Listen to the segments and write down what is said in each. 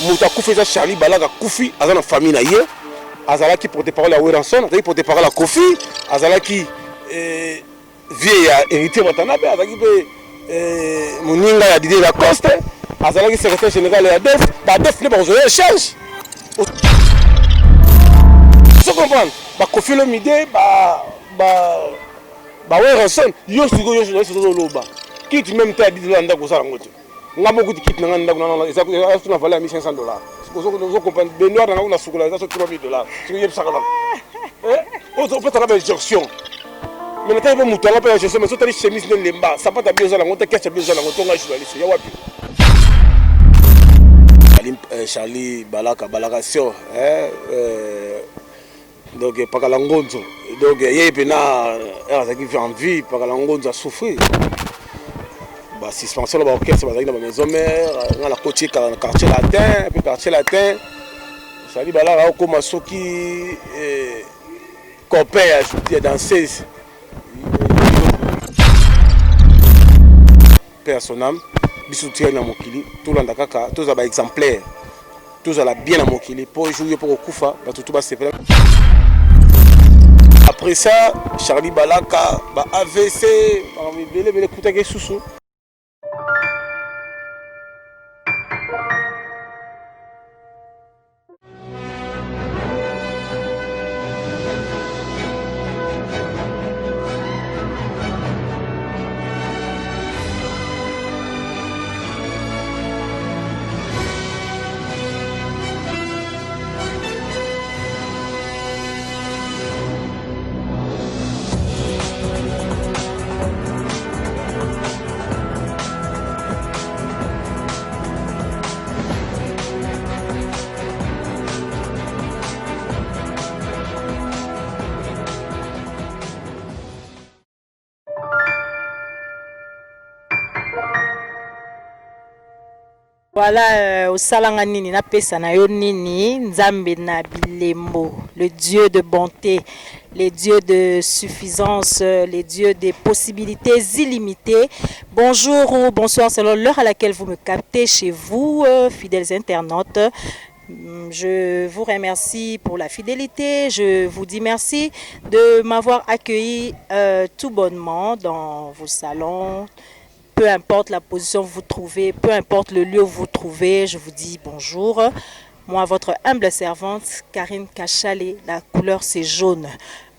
moto akufi eza Charlie Balaka kufi aza na famille na ye azalaki porte-parole ya Weranson azalaki porte-parole ya Kofi azalaki vie ya héritier Watanabe azalaki pe moninga ya Didier Lacoste azalaki secrétaire général ya DEF ba-DEF nde bakozwa échange so comprendre bakofi Olomide Weranson yo sikoyo tozoloba kiti même te ya $10 ndako kosala yango te nga moko kiti na nga ndako eza na valeur ya $1500 vous comprenez Benoît dans la soukola ça $3000 ce que ça là on peut faire une injection mais maintenant il va monter on peut injection mais surtout les chemises de lemba ça pas ta bien la monter cache bien la monter nga journaliste ya wapi Charlie Balaka sio donc pakala ngonzo donc yeye pena azaki en vie pakala ngonzo a souffrir ba suspension ba orchestre bazaki na ba maison mère na la côté quartier latin puis quartier latin Charlie Balaka okoma soki copain ya danseuse personnel biso tia na mokili tolanda kaka toza ba exemplaire tozala bien na mokili pour jouer pour kufa ba tout ba sepela. Après ça Charlie Balaka ba AVC ba bele kutake susu. Voilà, au Salanganini, na pesa na yo nini, Nzambe na bilembo, le Dieu de bonté, les dieux de suffisance, les dieux des possibilités illimitées. Bonjour ou bonsoir selon l'heure à laquelle vous me captez chez vous, fidèles internautes. Je vous remercie pour la fidélité, je vous dis merci de m'avoir accueilli tout bonnement dans vos salons. Peu importe la position où vous vous trouvez, peu importe le lieu où vous vous trouvez, je vous dis bonjour. Moi, votre humble servante, Karine Kachale, la couleur c'est jaune.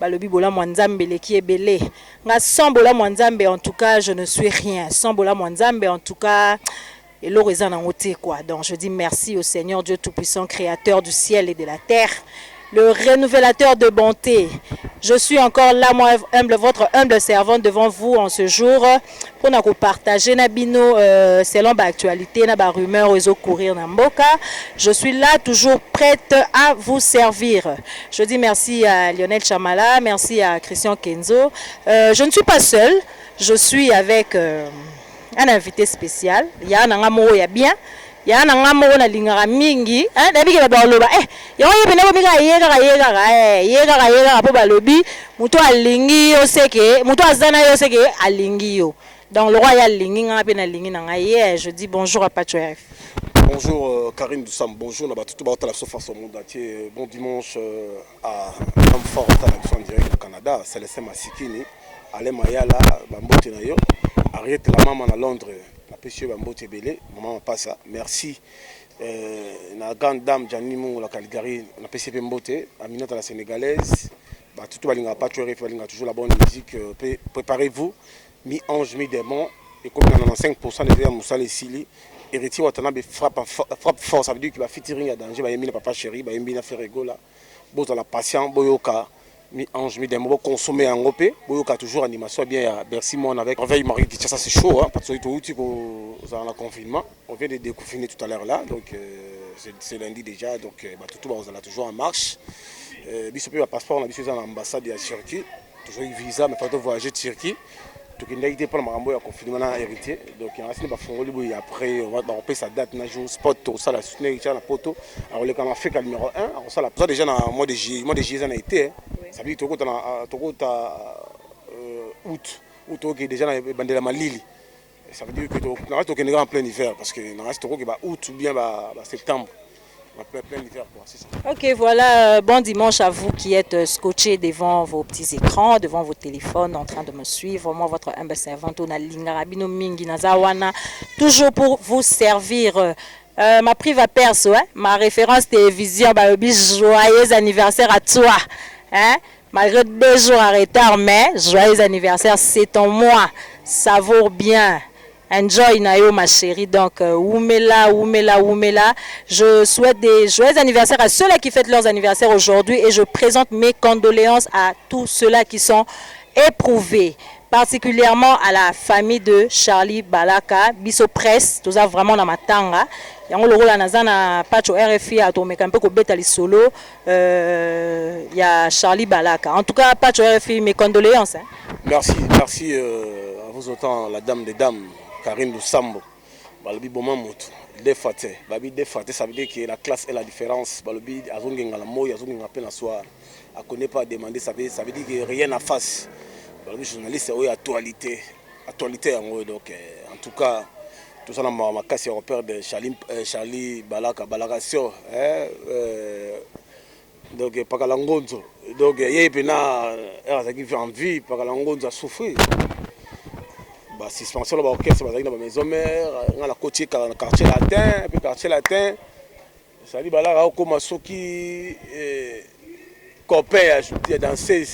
Balobi bola mwanzambe le qui est belé. Nga sambola mwanzambe en tout cas, je ne suis rien. Sambola mwanzambe en tout cas, et l'horizon en ôté quoi. Donc je dis merci au Seigneur Dieu Tout-Puissant, créateur du ciel et de la terre. Le rénovateur de bonté. Je suis encore là, moi, votre humble servante devant vous en ce jour pour nous partager nabino selon l'actualité, na rumeur aux courir na mboka. Je suis là toujours prête à vous servir. Je dis merci à Lionel Chamala, merci à Christian Kenzo. Je ne suis pas seule, je suis avec un invité spécial. Il y a un amour, il y a bien. Ya na ngamo na lingara mingi dabi ke ba loba yo yebena ko mika yega po balobi muto alingi yo seke muto azana yo seke alingi yo donc le roi ya lingi nga pe na lingi na ngaye. Je dis bonjour à Pacho RF. Bonjour Karine Doussam, bonjour na tout la surface au monde entier. Bon dimanche à Amfort en direct du Canada, Célestin Masikini, Ale Mayala, Bambote na yo, Ariette la maman à Londres. Monsieur Bambote Belé, maman passe. Merci. La grande dame Janimou la Calgary, la PCP Mbote, Aminata la sénégalaise. Tout le monde a toujours la bonne musique. Préparez-vous. Mi-ange, mi-démon. Et comme il y en a 5% de verres Moussa les Sili, héritier Watanabe frappe fort. Ça veut dire qu'il va featuring à danger. Il va y papa chéri, il va y faire rigola. Bozo la patient, boyoka. Mi-ange, mi-démon, consommer en OP. Boyoka toujours animation bien. Merci mon avec. Réveil Marie Kichassa, c'est chaud, hein, parce que tout dans le confinement. On vient de déconfiner tout à l'heure là, donc c'est lundi déjà, donc tout on est toujours en marche. Bisous le passeport, on a besoin de l'ambassade de la Turquie, toujours un visa, mais pas de voyager de Turquie. Donc il n'y a pas de marambo à confinement héritier. Donc il y a un peu après on va payer sa date, un jour spot, tout ça la soutenir la poto. Alors le Canada fait le numéro 1, alors ça la déjà dans mois de juillet, on a été. Ça veut dire que tu as août, qui est déjà dans le bandela Malili. Ça veut dire que tu es en plein hiver parce que dans reste août ou bien septembre. plein l'hiver, quoi, c'est ça. Ok, voilà, bon dimanche à vous qui êtes scotchés devant vos petits écrans, devant vos téléphones, en train de me suivre. Moi, votre humble servante, Lingarabi Mingi Nazawana, toujours pour vous servir. Ma prive perso, hein? Ma référence télévision, bah, joyeux anniversaire à toi. Hein? Malgré 2 jours en retard, mais joyeux anniversaire, c'est ton mois. Savoure bien. Enjoy Nayo, ma chérie. Donc, Oumela. Je souhaite des joyeux anniversaires à ceux-là qui fêtent leurs anniversaires aujourd'hui et je présente mes condoléances à tous ceux-là qui sont éprouvés. Particulièrement à la famille de Charlie Balaka, Biso Press, tout ça vraiment dans ma tanga. Yango loko la nazana pacho RFI a tomé un peu ko betali solo. Il y a Charlie Balaka. En tout cas, pacho RFI, mes condoléances. Hein. Merci à vous autant, la dame des dames, Karine Lusambo. Balobi Bomamout, défaté. Babi défaté, ça veut dire que la classe est la différence. Balobi azongenga la moya, azongenga peine à soir. A connaît pas demander, ça veut dire que rien à face. Balobi journaliste est actualité en haut. Donc en tout cas, tout ça dans ma casse européenne de Charlie Balaka Balakation. Donc Pakalangonzo. Donc il y a qui en vie, Pakalangonzo a souffert. Bah suspension là orchestre dans la maison mère, dans la quartier latin, puis quartier latin. Charlie Balaka comme soki copain à danser.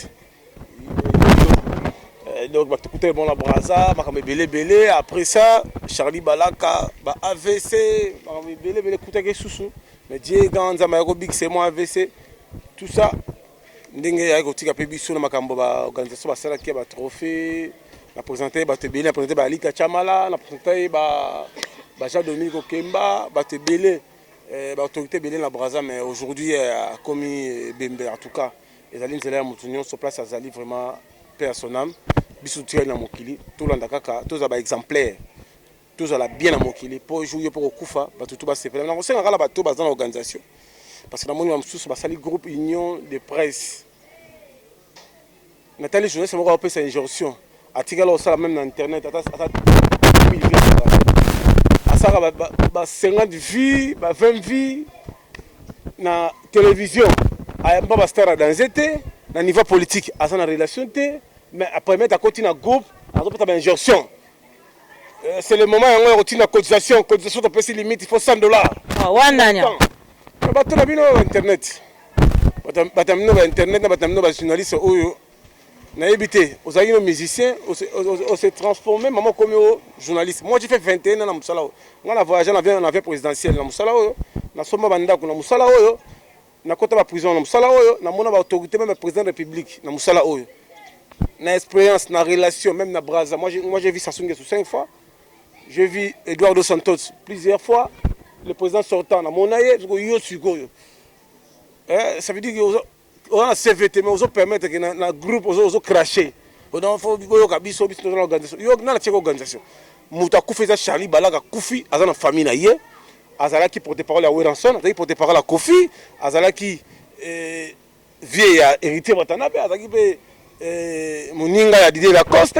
Donc bah écoutez bon la brasa, bah belé après ça Charlie Balaka bah AVC, bah belé écoutez que sous. Mais Dieu ganza maiko big c'est moi AVC. Tout ça ndenge ya ko tika pe biso na makambo ba organisation ba sala ki ba trophée na présenter ba te belé na présenter ba Alika Chamala na présenter ba Jean Dominique Okemba ba te belé ba autorité belé na Brazza mais aujourd'hui a commis Bembe en tout cas les alliés zela mutunyo sur place azali vraiment personnel biso tia na mokili tout landa kaka tous ba exemplaire tous la bien na mokili pour jouer pour kufa ba tout ba sepela na kosenga kala ba to ba dans l'organisation. Parce que dans mon sous le groupe Union de presse. Nathalie journaliste moi appelle ça injonction. Article au ça même dans internet à 1000 vues. À ça ba 50 vues, ba 20 vues na télévision. À pas star dans été na niveau politique à ça na relation té mais après mettre à côté na groupe à peut être injonction. C'est le moment où on retire la cotisation de petit limite il faut $100. Ah ouais bato na bino internet batamino ba internet na batamino ba journaliste oyo na yebité ozali no musicien on s'est transformé maman comme journaliste. Moi j'ai fait 21 ans na musala on a voyagé na avion présidentiel na musala oyo na soma bandako na musala oyo na kota ba prison na musala oyo na mona ba autorité même président de la République na musala oyo na expérience na relation même na Brazza. Moi j'ai vu Sassou Nguesso 5 fois, j'ai vu Eduardo Santos plusieurs fois. Le président sortant, ça veut dire qu'on a CVT, mais on permettre que dans groupe, on cracher. Il faut que l'organisation. Il y a une organisation. Mouta Koufi, Charlie Balaka Koufi, à la famille, Azala qui porte parole à Weranson, Azala qui porte parole à Kofi, Azala qui vieille héritier Watanabe, Azala qui Moninga Didier Lacoste,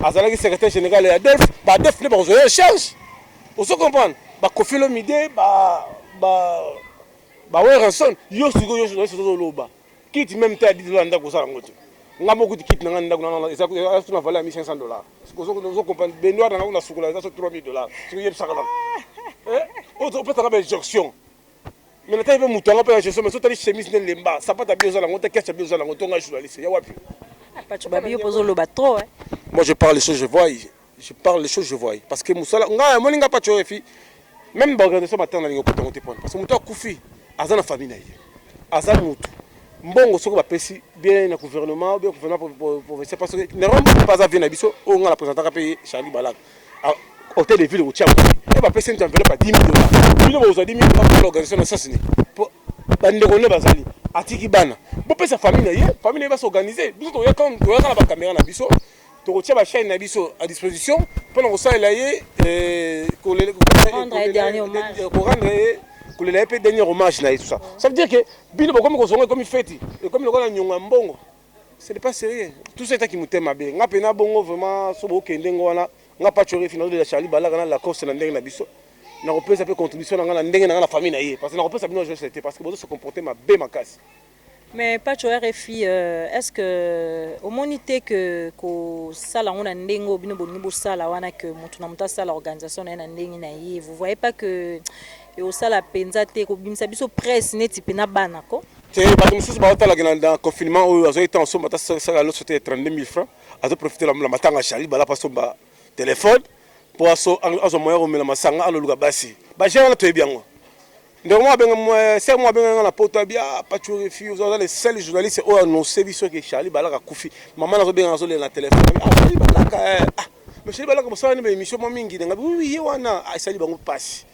Azala qui secrétaire général à Delphes, Delphes n'est pas en charge. Vous comprenez? Kofi Lomide Weranson yo siko yo so loba kit même ta dit landa ko sala ngoto ngamo kuti kit na nganda kuna eza na valeur $1500 vous comprenez Benoît na sukula ça $3000 siko yeb sakala auto peut avoir injonction mais na taille mutu ngapa injonction mais so tali chemise ne lemba ça pas ta bien za la ngoto ketcha bien za la ngoto nga journaliste ya wapi pas tu babi pozo loba trop hein. Moi je parle les choses je vois parce que musala nga moninga pas tu fi même l'organisation matin na côté monter point parce que mutu akufi aza na famille na ye aza mutu mbongo soko ba pesi bien na gouvernement pour parce que ne rombo pas avion na biso on nga la présenter ka payer Charlie Balak hôtel de ville au Tchad et ba pesi enveloppe à $10,000 bino boza $10,000 pour l'organisation na sasini pour bandeko ne bazali atiki bana bo pesa famille na ye famille va s'organiser biso to ya quand to ya na ba caméra na biso to ko tia ba chaîne na biso à disposition pendant que ça il a pour rendre un dernier hommage. Pour le dernier hommage tout ça. Ça veut dire que bino comme il fait et comme le gars nyonga mbongo. Ce n'est pas sérieux. Tout ça qui m'était ma bé. Nga pena bongo vraiment so bo kende ngwana nga pa chore final de Charlie Balaka na la course na ndenge na biso. na repesa pe contribution na ngana ndenge na ngana famille na ye parce que na repesa bino je c'était parce que bozo se comporter ma be makasi. Mais pas tu RFI est-ce que au monité que ko sala ngona ndengo bino bolingi bo sala wana que mutu na muta sala organisation na ndenge na ye vous voyez pas que au sala penza te ko bimisa biso presse neti pena bana ko c'est parce que mususu ba otala dans confinement où azo été en somme ta ça l'autre c'était 32 000 francs azo profiter la matanga chali bala paso ba téléphone pour azo moyen romela masanga alo luka basi ba gérant to ebiango donc moi c'est moi ben la poto bia pas tu refi vous avez les seuls journalistes au annoncé biso que Charlie Balaka kufi maman nazo ben azo le na téléphone Charlie Balaka mais Charlie Balaka mosala ni émission mingi nga oui wana Charlie bango passe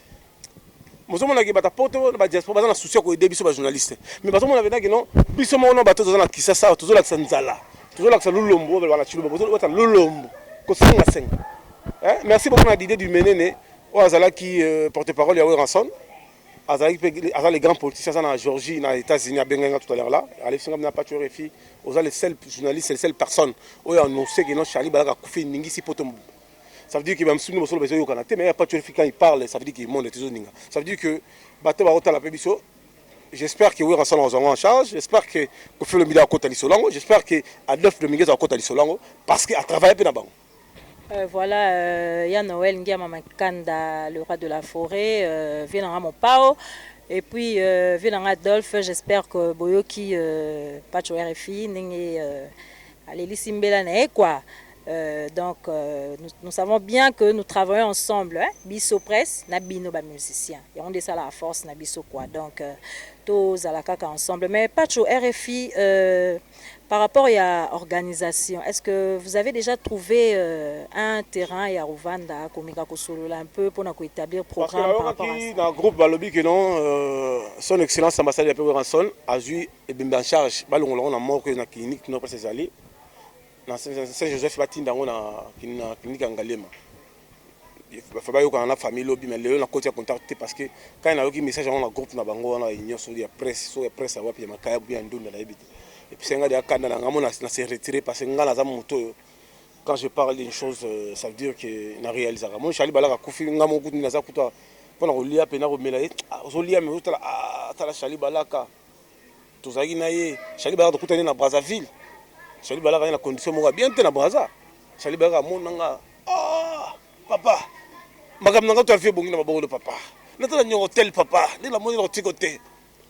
mozo mona ke bata poto ba diaspora bazana souci ko aider biso ba journaliste mais bazo mona vena que non biso mona bato zana kisasa tozo la sanzala tozo la lulombo ba na chiluba bozo wata lulombo ko singa senga merci beaucoup na l'idée du menene o azala qui porte-parole ya Ranson azali les grands politiciens en Géorgie, dans les États-Unis, à Benga tout à l'heure là. Allez, si on n'a pas tué les filles, aux les seuls journalistes, les seules personnes où on sait que non Charlie Balaka Koufi Ningi si potombo. Ça veut dire que même si nous sommes besoin de Canada, mais il n'y a pas tué les filles quand il parle, ça veut dire qu'il monte les tissus ninga. Ça veut dire que Baté Barota la Pébiso. J'espère que oui, Rassan en charge. J'espère que fait le milieu à côté de l'Isolango. J'espère que Adolphe Dominguez à côté de l'Isolango parce qu'il a travaillé bien là-bas. Voilà, Yann Noël Ndiama Makanda, le roi de la forêt, vient à mon pao. Et puis, vient Adolphe, j'espère que Boyoki, Pacho RFI, n'est allez, l'issimbela n'est quoi. Donc, nous savons bien que nous travaillons ensemble, hein? Bisso Presse, Nabino, musicien. Et on dit ça la force, Nabiso quoi. Donc, tous à la caca ensemble. Mais Pacho RFI, par rapport à l'organisation, est-ce que vous avez déjà trouvé un terrain à Rwanda, un peu pour établir un programme par rapport à ça? Dans le groupe Balobi, que non, son excellence ambassadeur de Ranson a joué et bien en charge. On a mort dans la clinique, non pas ses alliés. Dans Saint-Joseph, il y a une clinique en Galema. Il faut pas que la famille lobby, mais on a continué à contacter parce que quand il y a un message dans le groupe, on a une sur la presse, sur la presse, on a un kaya bien dans la vie. Et puis c'est un gars qui s'est retiré parce que quand je parle d'une chose, ça veut dire qu'il n'a réalisé. Moi, je suis allé à la Koufi, je suis allé pendant que je suis allé à la Chali Balaka. Tout ça, Chali Balaka est dans Brazzaville. Chali Balaka est dans condition bien dans Brazza. Chali Balaka mon nanga. Ah, papa. Magam nanga tu as fait bon de papa. Nata na hôtel papa. Ni la monnaie de côté.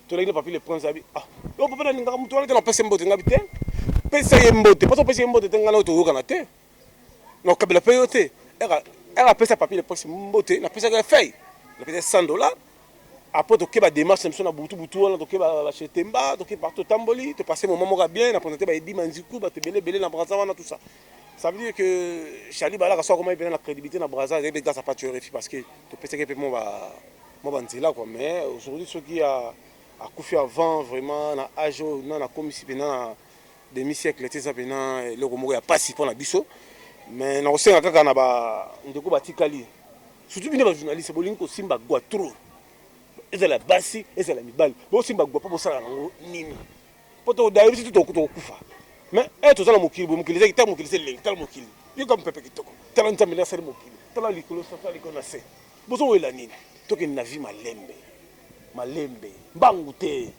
Tu as papier le prince abi. Ah. Yo papa na ngam tu na pesa mbote ngabite. Pesa yembote. Pas pesa yembote tengana to yoka na te. No kabila payote. Era pesa papier le prince mbote na pesa ka feuille. Na pesa $100. Après tu keba démarche même na butu na to keba acheter mba, to keba partout tamboli, te passer mon maman bien, na présenter ba Edi Manziku, ba te belé na Brazza wana tout ça. Ça veut dire que Charlie Balaka soit comment il vient la crédibilité dans Brazza avec grâce à Pacho RFI parce que tu peux que moi là quoi mais aujourd'hui ce qui a couffé avant vraiment na âge na la commission na demi siècle ça pendant le Romo ya pas si pour na biso mais na osenga kaka na ba ndeko batikali surtout bino ba journaliste bolingo ko simba gwa trop ezala basi ezala mibali bo simba gwa po sala nango nini poto dairi tout to kufa mais tout ça la mokili c'est que mokili c'est leng tal mokili yo comme pepe kitoko tal ntambe na sere mokili tal likolo ça likona se bozo wela nini to ke na vie malembe mbangute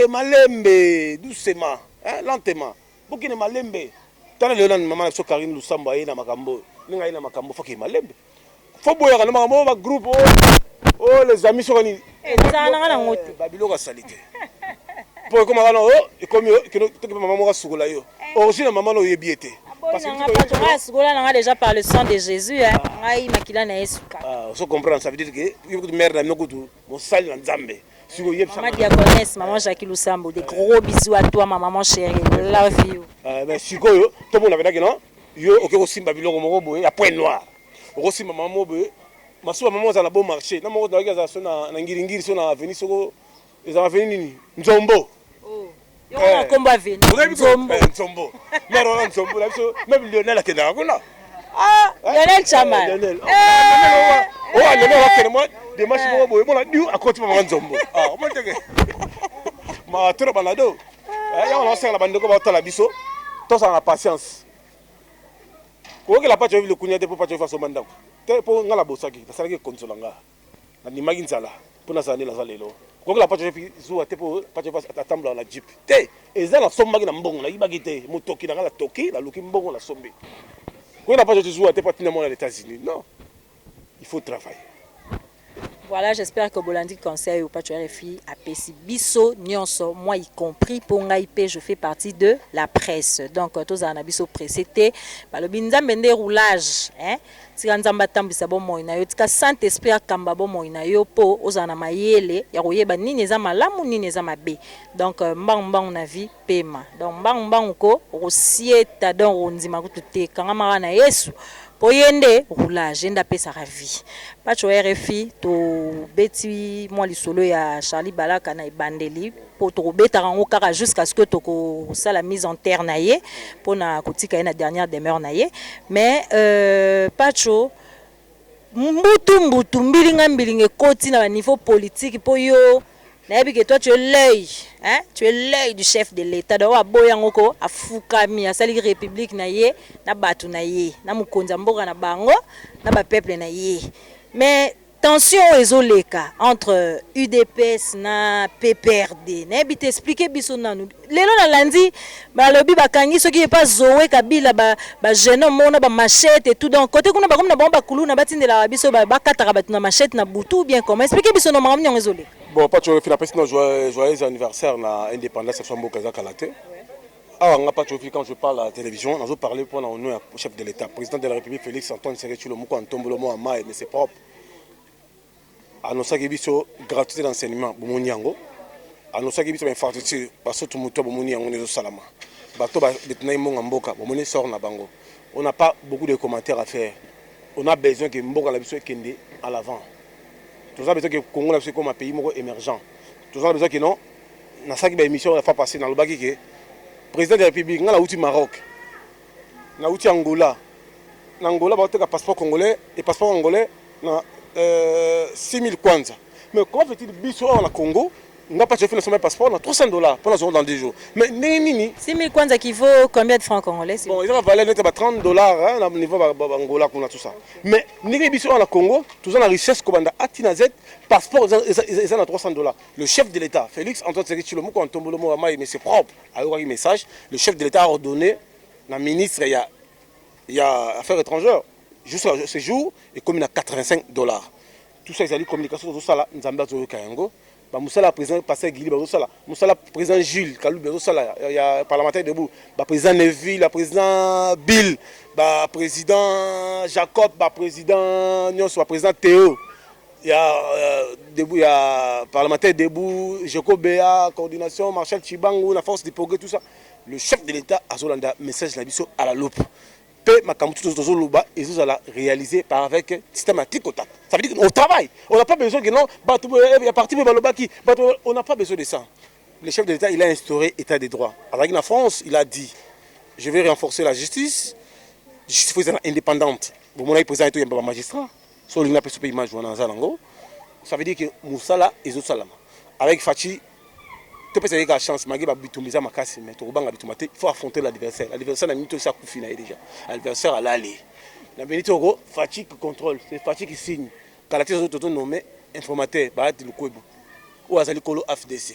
malembe doucement lentement bokine malembe tal le lan maman so Karine Lusamba ina makambo ninga ina makambo foke malembe fo boya kana makambo ba groupe oh les amis so kani ezana ngana ngote babilo ka salite pour comment alors et comme que maman mo sukola yo origine maman no yebiete parce que sukola na déjà par le sang de Jésus hein ngai makila na Yesuka so comprendre ça veut dire que il faut que mère na nokutu mo sali na Nzambe siko yeb maman diaconesse maman Jacques Lusambo des gros bisous à toi ma maman chérie love you mais siko yo tout le monde avait non yo OK osimba biloko moko boye ya point noir osimba maman mo boye masuba maman za na bon marché na moko za so na ngiringiri so na avenue soko eza avenue nini Nzombo yo na komba veni Nzombo mero Nzombo la so même Lionel akenda kuna Lionel Chama Lionel akenda moi des matchs mo boye mo la diu akoti maman Nzombo mo teke ma trop balado ya on sait la bande ko ba tala biso to ça la patience ko ke la pa tu le kunya de pour pas tu faire son mandat te po ngala bosaki na salaki konsolanga na nimagi nzala po na zane na zalelo ko la pacho fi zuwa te po pacho pas atambla la jeep te ezala sombaki na mbongo na ibaki te mutoki na ngala toki la luki mbongo la sombi ko la pacho zuwa te patina mo na États-Unis non il faut travailler. Voilà, j'espère que Bolandi conseil ou pas tu as les filles à Pessi Bisso Nyonso, moi y compris pour Ngaïpe, je fais partie de la presse. Donc tous en abisso précité, le binzam bende roulage, hein. Si on zamba tambisa bon moina yo, tika saint esprit kamba bon moina yo po ozana mayele, ya royeba ni neza malamu ni neza mabe. Donc mbang na vie pema. Donc mbang ko rosieta donc onzima kutute kangama na Yesu. Poyende roulage enda pesa ravi pacho RFI to beti moi lisolo ya Charlie Balaka na ibandeli po to beta rango kaka jusqu'à ce que to ko ça la mise en terre na ye pona kotika na dernière demeure na ye mais pacho mbutu mbilinga koti na niveau politique po yo na que toi tu es l'œil, hein? Tu es l'œil du chef de l'État. Donc aboyangoko afukami asali république na ye na batu na ye na mukonza mboka na bango na ba peuple na ye. Mais tension ezoleka entre UDPS na PPRD. Na bi t'expliquer biso nanu. Lelo na lundi ba lobi bakangi soki pas Zoé Kabila ba jeune homme na ba machette et tout donc côté kuna ba comme na ba kulu na batindela biso ba kataka batu na machette na butu bien comment expliquer biso no mamni ezoleka. Bon, pas tu fais la personne joyeux anniversaire na indépendance à Mboka Kalate. Ah, on n'a pas quand je parle à la télévision, on a parlé pour le chef de l'État, président de la République Félix Antoine Tshisekedi Tshilombo en tombe le mot à Maï, mais c'est propre. À nos sagibiso gratuité d'enseignement, Bomuniango. À nos sagibiso infrastructure, parce que tout le monde Bomuniango n'est salama. Bateau Betnaï Mboka, Bomoni sort na bango. On n'a pas beaucoup de commentaires à faire. On a besoin que Mboka la biso kende à l'avant. Tout ça besoin que le Congo est comme un pays émergent. Tout ça besoin que non, dans cette émission, il faut passer dans le bac que le président de la République, il a outil Maroc, il a outil Angola. L'Angola va avoir un passeport congolais et passeport congolais, 6 000 kwanza. Mais comment fait-il biso au Congo? On n'a pas fait le passeport, on a $300 pour nous dans 10 jours. Mais nini 6 000 kwanza qui vaut combien de francs congolais? Bon, il va valer $30 hein, au niveau de Angola, tout ça. Mais nini biso au Congo, tout ça la richesse comme on a Atinazet, passeport, ils ont $300. Le chef de l'État, Félix Antoine Tshisekedi Tshilombo, quand on tombe le mot à Maï, mais c'est propre, a eu un message. Le chef de l'État a ordonné, la ministre, il y a affaires étrangères, juste ce jour, et comme il a $85. Tout ça, ils ont dit communication, tout ça là, nous avons dit Kayango. Moussala président Pascal Guili, Moussala président Jules Kalou, il y a parlementaire debout, président Neville, président Bill, président Jacob, président Nyonso, président Théo, il y a parlementaire debout, Joko Béa, coordination, Marshal Chibangu, la force des progrès, tout ça. Le chef de l'État a Zolanda message à la loupe. Et ils ont réalisé par avec systématique. Ça veut dire qu'on travaille. On n'a pas besoin que non, on n'a pas besoin de ça. Le chef de l'État, il a instauré l'état des droits. Avec la France, il a dit, je vais renforcer la justice. La justice indépendante. Vous président et un magistrat. Ça veut dire que Moussala et Zosalama. Avec Fachi, tu peux avoir la chance, il faut affronter l'adversaire. L'adversaire n'a pas ça déjà. L'adversaire a l'allé. La bénité au Fachi qui contrôle, c'est Fachi qui signe. Quand la tête est nommée informateur, bah tu le connais. Ou azali kolo FDC.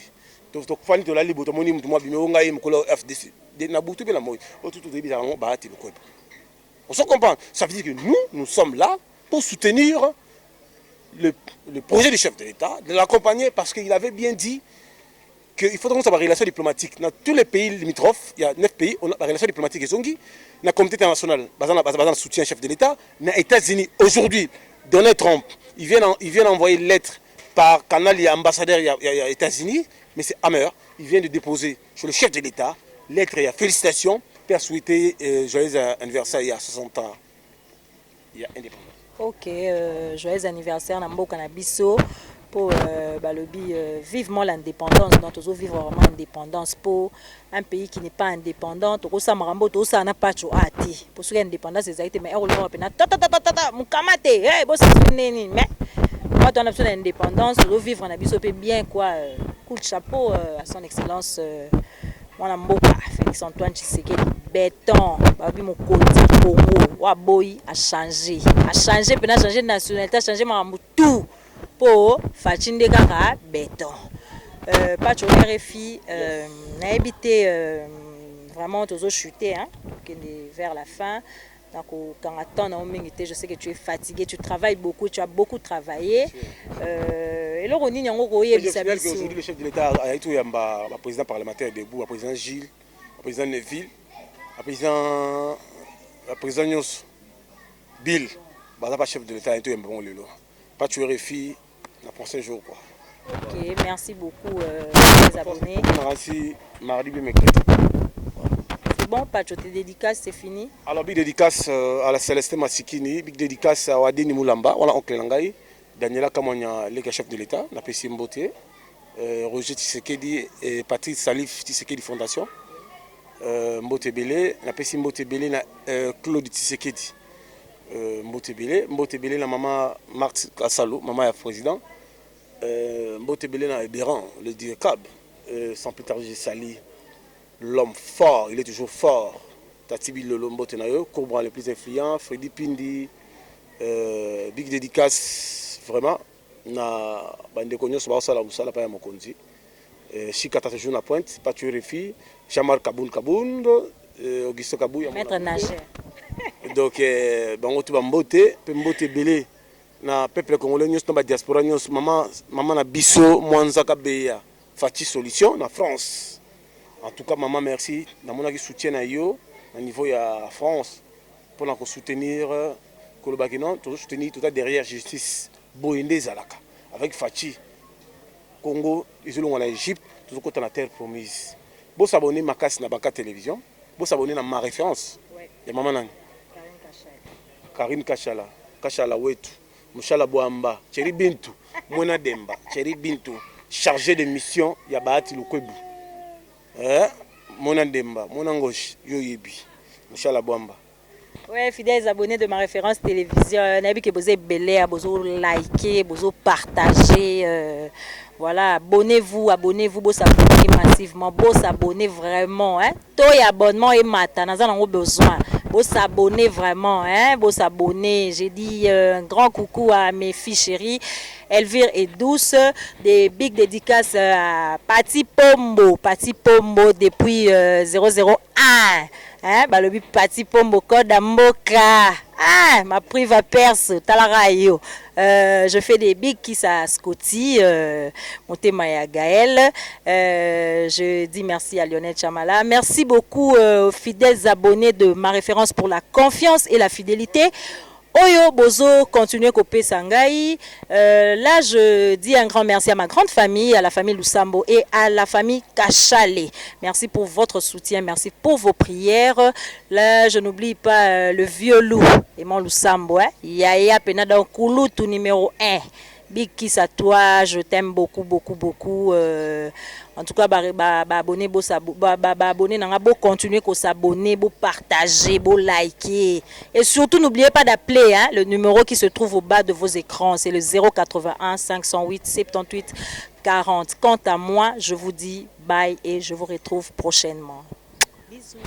Donc fani to la libo to moni mutu mwa bimeo ngai mkolo FDC. De na butu bela moy. O tout debi za bah tu le connais. On se comprend. Ça veut dire que nous sommes là pour soutenir le projet du chef de l'État, de l'accompagner parce qu'il avait bien dit qu'il faudra avoir des relations diplomatiques. Dans tous les pays limitrophes, il y a 9 pays, on a des relations diplomatiques. Dans la communauté internationale, basant le soutien au chef de l'État, dans les États-Unis, aujourd'hui, Donald Trump, il vient envoyer une lettre par canal, il y a ambassadeur, il y a États-Unis, mais c'est Hammer, il vient de déposer sur le chef de l'État, lettre, il y a félicitations, pour souhaiter joyeux anniversaire il y a 60 ans. Il y a indépendance. Ok, joyeux anniversaire, Nambo Kanabiso. Pour vivement l'indépendance, donc toujours vivre vraiment l'indépendance pour un pays qui n'est pas indépendant. Pour ça, Marambo, tout ça n'a pas de ati. Pour ceux qui sont indépendants, c'est ça. Mais on leur appelle Mukamate, hey, boss, mais moi, on a besoin d'indépendance, de vivre en abysopé bien quoi. Coup de chapeau à son excellence, mon Mboka, Félix Antoine Tshisekedi. béton babi mokonzi Congo wa boy a changé pena changé de nationalité a changé makambo tout po Fatinde kaka béton pas tu RFI n'a habité vraiment toujours chuté hein vers la fin. Donc, quand je sais que tu es fatigué, tu travailles beaucoup, tu as beaucoup travaillé. Et là, on dit aujourd'hui, le chef de l'État a été le président parlementaire debout, le président Gilles, le président Neville, le président Nyos, Bill, le chef de l'État a été bon lelo. Pas tu RFI, la prochaine jour quoi. Ok, merci beaucoup les abonnés. Merci, mardi et mercredi. Bon, Pacho, tes dédicaces, c'est fini. Alors, big dédicace à la Célestin Massikini, big dédicace à Wadini Moulamba, voilà, oncle Langaï, Daniela Kamanya, le chef de l'État, la PC Mbote, Roger Tshisekedi et Patrice Salif Tshisekedi Fondation, Mbote Belé, la PC Mbote Belé, Claude Tshisekedi, Mbote Belé, la maman Marthe Kassalo, maman est président, Mbote Belé, la Béran, le directeur, sans plus tarder, Sali. L'homme fort, il est toujours fort. Tatibi Lolombo Tenayo, Cobra le plus influent, Freddy Pindi, big dédicace vraiment. Na bande konyo so ba sala musala pa ya mokonzi. Chika ta toujours na pointe, pas tuer refi, Chamar Kaboul Augusto Kabouya. Maître nageur. Donc bango tu bambote, pe mbote belé na peuple congolais nyos na diaspora nyos maman na biso mwanza kabeya. Fati solution na France. En tout cas, maman, merci. Dans mon soutien à yo, au niveau de la France, pour nous soutenir, toujours soutenir tout derrière la justice. Boyende Zalaka, avec Fachi, Congo, ils ont l'Égypte, toujours côté la terre promise. Vous s'abonnez à ma casse na Baka Télévision, vous s'abonnez à ma référence. Et maman Nang. Karine Kachala, Kachala Wetu, Mouchala Boamba, Thierry Bintou, Mona Demba, Thierry Bintou, chargé de mission, Yabahati Lukwebu. Mon Andemba, mon Angoche, Yoyebi, Mouchala Bwamba. Ouais, fidèles abonnés de ma référence télévision, n'avez que vous êtes belé, vous liker, vous partager. Voilà, abonnez-vous, vous s'abonnez massivement, vous s'abonnez vraiment. Tout abonnement et matin, nous avons besoin. Vous s'abonnez vraiment, vous s'abonnez. J'ai dit un grand coucou à mes filles chéries, Elvire et Douce, des big dédicaces à Pati Pombo depuis 001. Le Pati Pombo code Mboka. Ma priva perse, talarayo. Je fais des big qui à Scotty, Montemaya Gaël. Je dis merci à Lionel Chamala. Merci beaucoup aux fidèles abonnés de ma référence pour la confiance et la fidélité. Oyo Bozo, continuez Kopé Sangai. Là, je dis un grand merci à ma grande famille, à la famille Lusambo et à la famille Kachale. Merci pour votre soutien, merci pour vos prières. Là, je n'oublie pas le vieux loup et mon Lusambo. Yaya Penada Koulou, tout numéro 1. Big kiss à toi, je t'aime beaucoup, beaucoup, beaucoup. En tout cas, abonner, abonner, continuer à s'abonner, partager, liker. Et surtout, n'oubliez pas d'appeler le numéro qui se trouve au bas de vos écrans. C'est le 081 508 78 40. Quant à moi, je vous dis bye et je vous retrouve prochainement. Bisous.